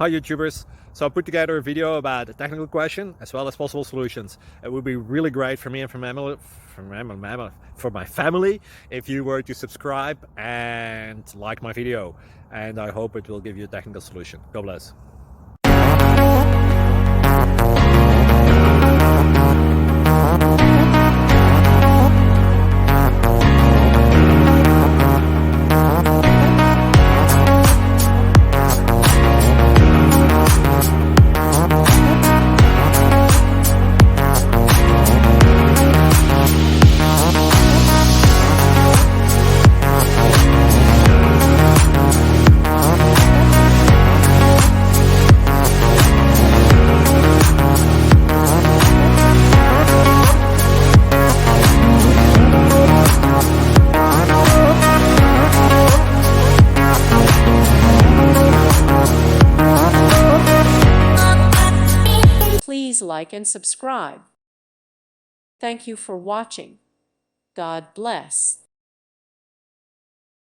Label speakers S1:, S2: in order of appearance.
S1: Hi YouTubers! So I put together a video about a technical question as well as possible solutions. It would be really great for me and for my family if you were to subscribe and like my video, and I hope it will give you a technical solution. God bless.
S2: Please like and subscribe. Thank you for watching. God bless.